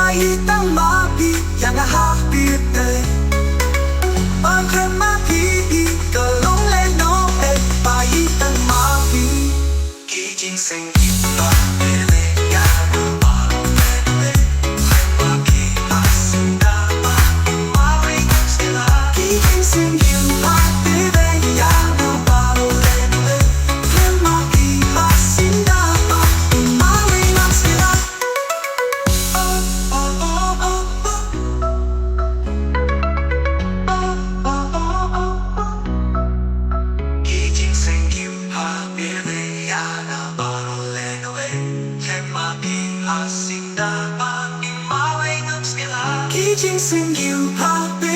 Baieid Tang mapi yang happy day khlem mapi the long le no Baieid Tang mapi ki jing sing ba le ya no ba le khlem mapi asinda ba ma we stila ki jing sing ba le ya no ba le khlem mapi asinda ba ma we stila Ki jing sing you happy